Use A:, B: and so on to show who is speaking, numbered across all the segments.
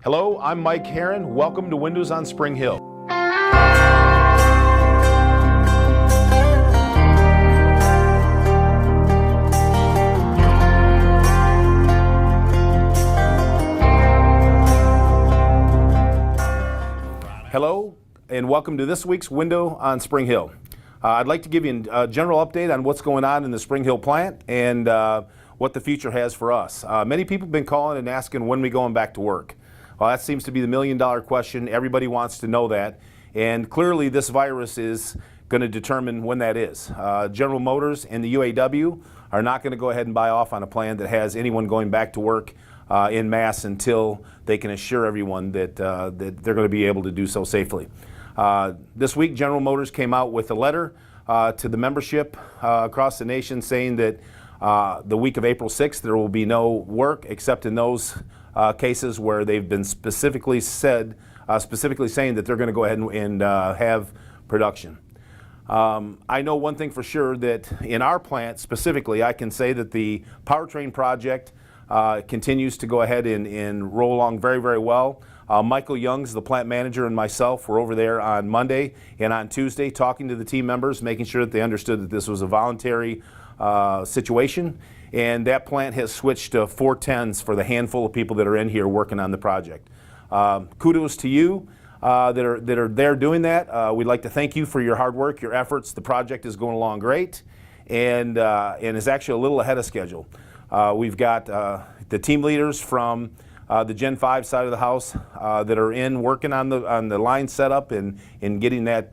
A: Hello, I'm Mike Herron. Welcome to Windows on Spring Hill. Hello, and welcome to this week's Window on Spring Hill. I'd like to give you a general update on what's going on in the Spring Hill plant and what the future has for us. Many people have been calling and asking when we're going back to work. Well, that seems to be the million-dollar question. Everybody wants to know that, and clearly this virus is going to determine when that is. General Motors and the UAW are not going to go ahead and buy off on a plan that has anyone going back to work en masse until they can assure everyone that, that they're going to be able to do so safely. This week, General Motors came out with a letter to the membership across the nation saying that the week of April 6th there will be no work except in those cases where they've been specifically saying that they're going to go ahead and have production. I know one thing for sure, that in our plant specifically, I can say that the Powertrain Project continues to go ahead and roll along very, very well. Michael Youngs, the plant manager, and myself were over there on Monday and on Tuesday talking to the team members, making sure that they understood that this was a voluntary situation. And that plant has switched to 410s for the handful of people that are in here working on the project. Kudos to you that are there doing that. We'd like to thank you for your hard work, your efforts. The project is going along great and is actually a little ahead of schedule. We've got the team leaders from the Gen 5 side of the house that are in working on the line setup and getting that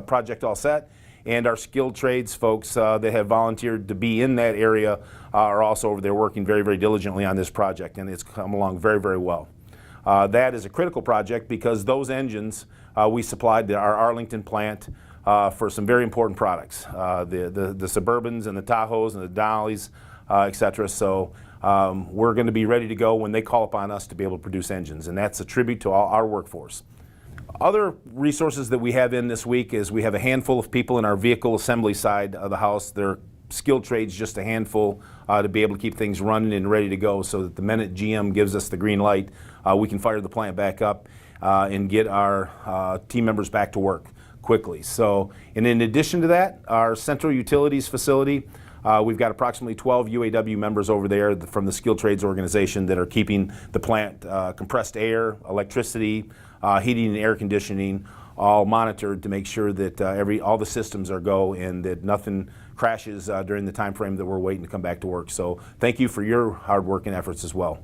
A: project all set. And our skilled trades folks that have volunteered to be in that area are also over there working very, very diligently on this project, and it's come along very, very well. That is a critical project because those engines we supplied to our Arlington plant for some very important products, the Suburbans and the Tahoes and the Dollies, etc. So we're going to be ready to go when they call upon us to be able to produce engines, and that's a tribute to all our workforce. Other resources that we have in this week is we have a handful of people in our vehicle assembly side of the house. They're skilled trades, just a handful, to be able to keep things running and ready to go so that the minute GM gives us the green light, we can fire the plant back up and get our team members back to work quickly. So, and in addition to that, our central utilities facility, we've got approximately 12 UAW members over there from the skilled trades organization that are keeping the plant compressed air, electricity, heating and air conditioning all monitored to make sure that all the systems are go and that nothing crashes during the time frame that we're waiting to come back to work. So thank you for your hard work and efforts as well.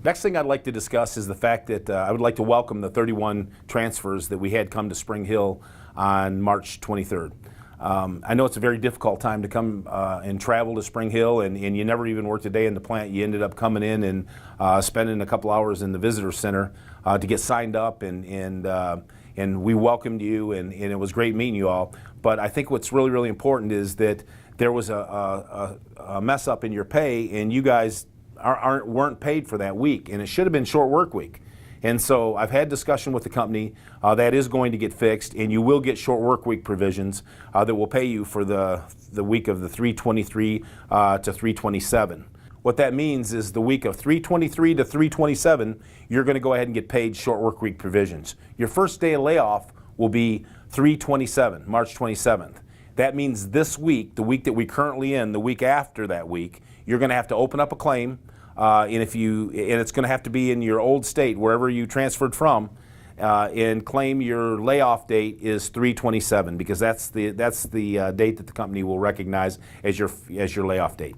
A: Next thing I'd like to discuss is the fact that I would like to welcome the 31 transfers that we had come to Spring Hill on March 23rd. I know it's a very difficult time to come and travel to Spring Hill, and you never even worked a day in the plant. You ended up coming in and spending a couple hours in the visitor center to get signed up, and we welcomed you, and it was great meeting you all. But I think what's really, really important is that there was a mess up in your pay, and you guys weren't paid for that week, and it should have been short work week. And so I've had discussion with the company that is going to get fixed, and you will get short work week provisions that will pay you for the week of the 323 to 327. What that means is the week of 323 to 327, you're going to go ahead and get paid short work week provisions. Your first day of layoff will be 327, March 27th. That means this week, the week that we're currently in, the week after that week, you're going to have to open up a claim. And it's going to have to be in your old state, wherever you transferred from, and claim your layoff date is 3/27, because that's the date that the company will recognize as your layoff date.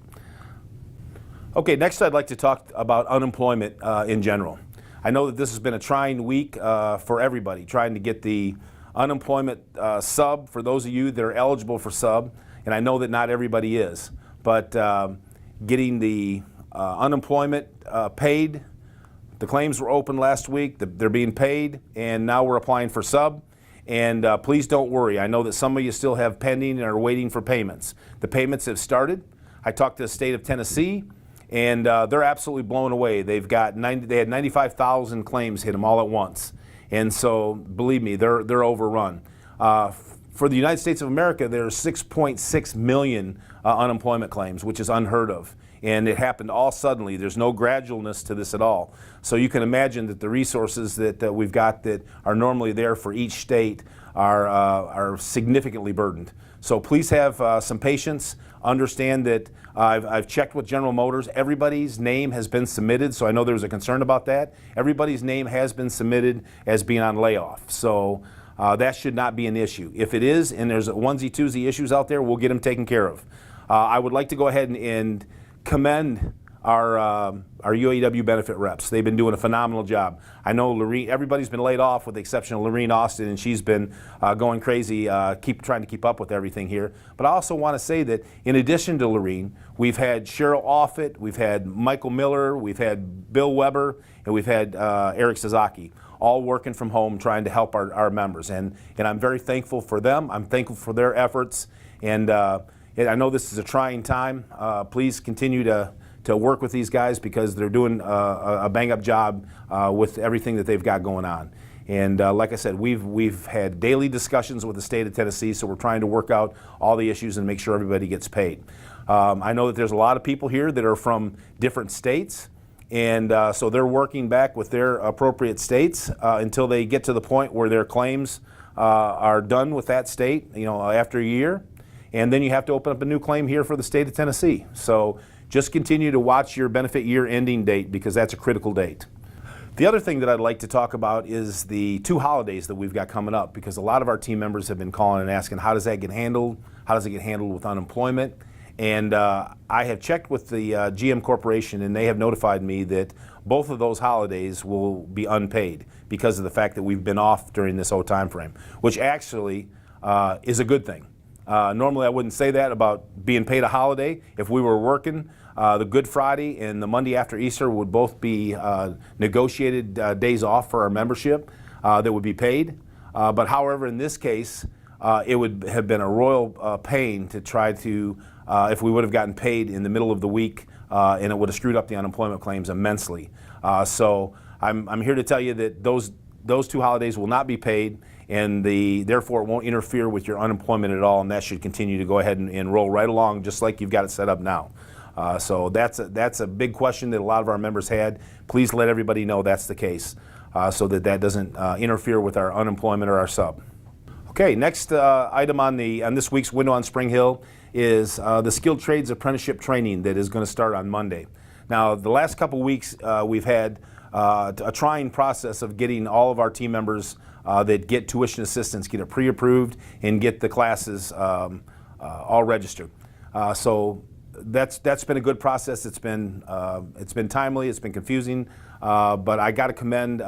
A: Okay, next I'd like to talk about unemployment in general. I know that this has been a trying week for everybody, trying to get the unemployment sub for those of you that are eligible for sub, and I know that not everybody is, but getting the unemployment paid. The claims were open last week. They're being paid, and now we're applying for sub. And please don't worry. I know that some of you still have pending and are waiting for payments. The payments have started. I talked to the state of Tennessee, and they're absolutely blown away. They had 95,000 claims hit them all at once, and so believe me, they're overrun. For the United States of America, there's 6.6 million unemployment claims, which is unheard of. and it happened all suddenly. There's no gradualness to this at all. So you can imagine that the resources that we've got that are normally there for each state are significantly burdened. So please have some patience. Understand that I've checked with General Motors. Everybody's name has been submitted, so I know there was a concern about that. Everybody's name has been submitted as being on layoff. So that should not be an issue. If it is, and there's onesie-twosie issues out there, we'll get them taken care of. I would like to go ahead and commend our UAW benefit reps. They've been doing a phenomenal job. I know Lorene, everybody's been laid off with the exception of Lorene Austin, and she's been going crazy, trying to keep up with everything here. But I also want to say that in addition to Lorene, we've had Cheryl Offit, we've had Michael Miller, we've had Bill Weber, and we've had Eric Sazaki, all working from home trying to help our members. And I'm very thankful for them. I'm thankful for their efforts. And I know this is a trying time. Please continue to work with these guys because they're doing a bang-up job with everything that they've got going on. And like I said, we've had daily discussions with the state of Tennessee, so we're trying to work out all the issues and make sure everybody gets paid. I know that there's a lot of people here that are from different states, and so they're working back with their appropriate states until they get to the point where their claims are done with that state, after a year. And then you have to open up a new claim here for the state of Tennessee. So just continue to watch your benefit year ending date because that's a critical date. The other thing that I'd like to talk about is the 2 holidays that we've got coming up, because a lot of our team members have been calling and asking, how does that get handled? How does it get handled with unemployment? And I have checked with the GM Corporation, and they have notified me that both of those holidays will be unpaid because of the fact that we've been off during this whole time frame, which actually is a good thing. Normally I wouldn't say that about being paid a holiday. If we were working, the Good Friday and the Monday after Easter would both be negotiated days off for our membership that would be paid. But however, in this case, it would have been a royal pain to try to, if we would have gotten paid in the middle of the week, and it would have screwed up the unemployment claims immensely. So I'm here to tell you that those 2 holidays will not be paid, and therefore it won't interfere with your unemployment at all, and that should continue to go ahead and roll right along just like you've got it set up now. So that's a big question that a lot of our members had. Please let everybody know that's the case so that doesn't interfere with our unemployment or our sub. Okay, next item on this week's window on Spring Hill is the Skilled Trades Apprenticeship training that is going to start on Monday. Now, the last couple weeks we've had a trying process of getting all of our team members that get tuition assistance, get it pre-approved, and get the classes all registered. So that's been a good process. It's been timely. It's been confusing, but I got to commend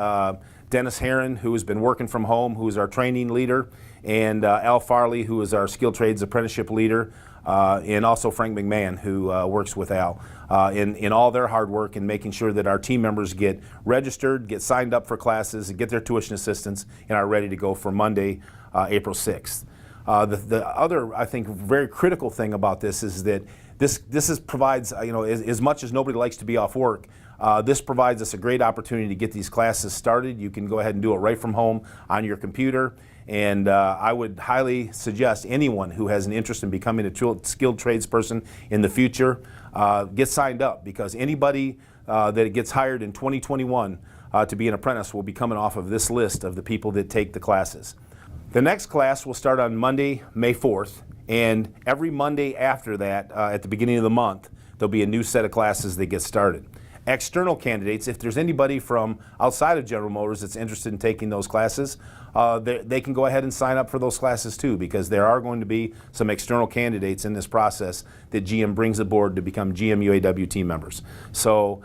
A: Dennis Herron, who has been working from home, who is our training leader, and Al Farley, who is our Skilled Trades Apprenticeship leader, and also Frank McMahon, who works with Al, in all their hard work in making sure that our team members get registered, get signed up for classes, and get their tuition assistance, and are ready to go for Monday, April 6th. The other, I think, very critical thing about this is that this provides, as much as nobody likes to be off work, this provides us a great opportunity to get these classes started. You can go ahead and do it right from home on your computer. And I would highly suggest anyone who has an interest in becoming a skilled tradesperson in the future get signed up, because anybody that gets hired in 2021 to be an apprentice will be coming off of this list of the people that take the classes. The next class will start on Monday, May 4th, and every Monday after that, at the beginning of the month, there'll be a new set of classes that get started. External candidates, if there's anybody from outside of General Motors that's interested in taking those classes, they can go ahead and sign up for those classes too, because there are going to be some external candidates in this process that GM brings aboard to become GM UAW team members. So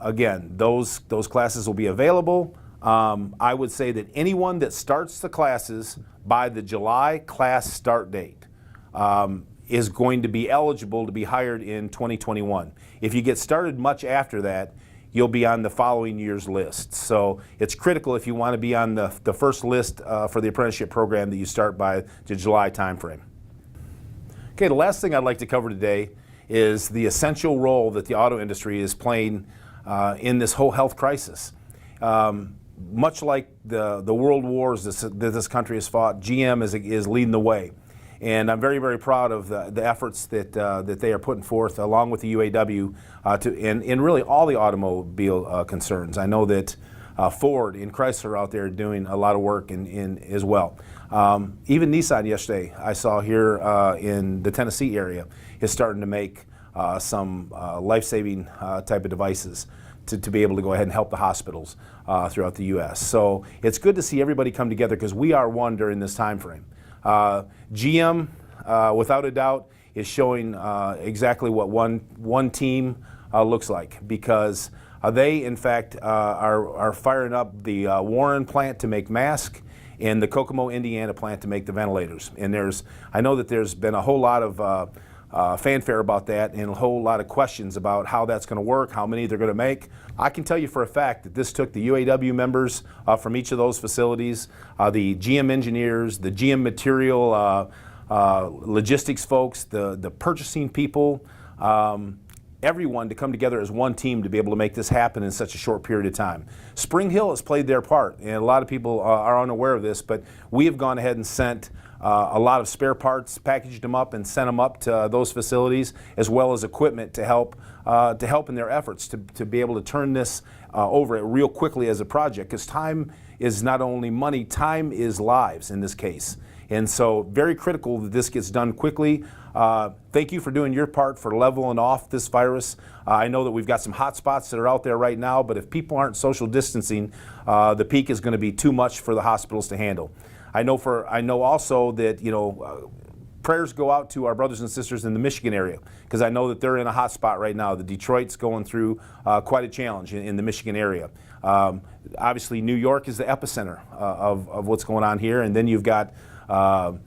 A: again, those classes will be available. I would say that anyone that starts the classes by the July class start date is going to be eligible to be hired in 2021. If you get started much after that, you'll be on the following year's list. So it's critical if you want to be on the first list for the apprenticeship program that you start by the July timeframe. Okay, the last thing I'd like to cover today is the essential role that the auto industry is playing in this whole health crisis. Much like the world wars that this country has fought, GM is leading the way. And I'm very, very proud of the efforts that they are putting forth, along with the UAW, and really all the automobile concerns. I know that Ford and Chrysler are out there doing a lot of work in as well. Even Nissan yesterday, I saw here in the Tennessee area, is starting to make some life-saving type of devices to be able to go ahead and help the hospitals throughout the U.S. So it's good to see everybody come together, because we are one during this time frame. GM, without a doubt, is showing exactly what one team looks like, because they, in fact, are firing up the Warren plant to make masks and the Kokomo, Indiana plant to make the ventilators. And I know that there's been a whole lot of fanfare about that, and a whole lot of questions about how that's going to work, how many they're going to make. I can tell you for a fact that this took the UAW members from each of those facilities, the GM engineers, the GM material logistics folks, the purchasing people, everyone to come together as one team to be able to make this happen in such a short period of time. Spring Hill has played their part, and a lot of people are unaware of this, but we have gone ahead and sent a lot of spare parts, packaged them up and sent them up to those facilities, as well as equipment to help in their efforts to be able to turn this over real quickly as a project, because time is not only money, time is lives in this case. And so very critical that this gets done quickly. Thank you for doing your part for leveling off this virus. I know that we've got some hot spots that are out there right now, but if people aren't social distancing, the peak is going to be too much for the hospitals to handle. I know also that, prayers go out to our brothers and sisters in the Michigan area, because I know that they're in a hot spot right now. The Detroit's going through quite a challenge in the Michigan area. Obviously, New York is the epicenter of what's going on here, and then you've got the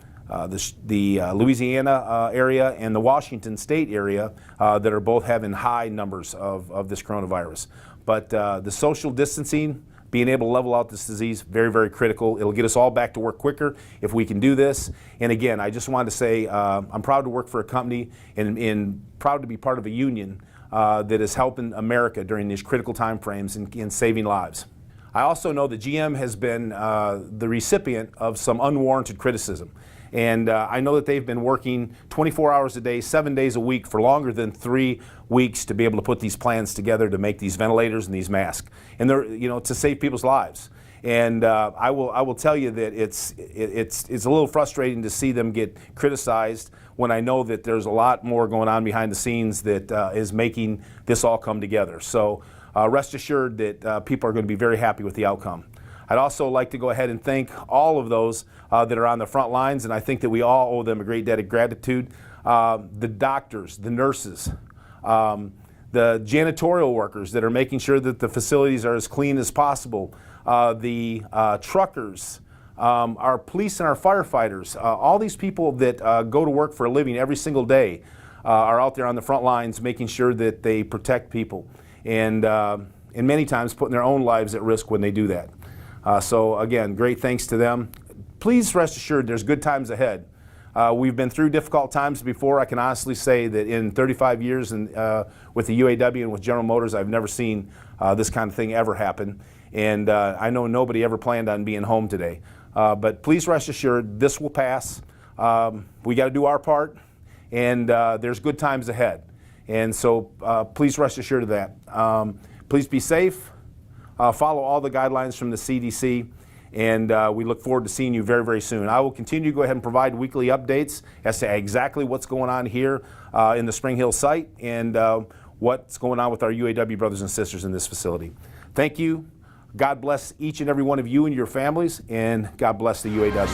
A: Louisiana area and the Washington State area that are both having high numbers of this coronavirus. But the social distancing, being able to level out this disease, very, very critical. It'll get us all back to work quicker if we can do this. And again, I just wanted to say I'm proud to work for a company and proud to be part of a union that is helping America during these critical time frames in saving lives. I also know that GM has been the recipient of some unwarranted criticism. And I know that they've been working 24 hours a day, 7 days a week for longer than 3 weeks to be able to put these plans together to make these ventilators and these masks, and they're, to save people's lives. And I will tell you that it's a little frustrating to see them get criticized when I know that there's a lot more going on behind the scenes that is making this all come together. So rest assured that people are going to be very happy with the outcome. I'd also like to go ahead and thank all of those that are on the front lines, and I think that we all owe them a great debt of gratitude. The doctors, the nurses, the janitorial workers that are making sure that the facilities are as clean as possible, the truckers, our police and our firefighters, all these people that go to work for a living every single day are out there on the front lines making sure that they protect people, and many times putting their own lives at risk when they do that. So again, great thanks to them. Please rest assured there's good times ahead. We've been through difficult times before. I can honestly say that in 35 years with the UAW and with General Motors, I've never seen this kind of thing ever happen. And I know nobody ever planned on being home today. But please rest assured this will pass. We got to do our part, and there's good times ahead. And so please rest assured of that. Please be safe. Follow all the guidelines from the CDC, and we look forward to seeing you very, very soon. I will continue to go ahead and provide weekly updates as to exactly what's going on here in the Spring Hill site and what's going on with our UAW brothers and sisters in this facility. Thank you. God bless each and every one of you and your families, and God bless the UAW.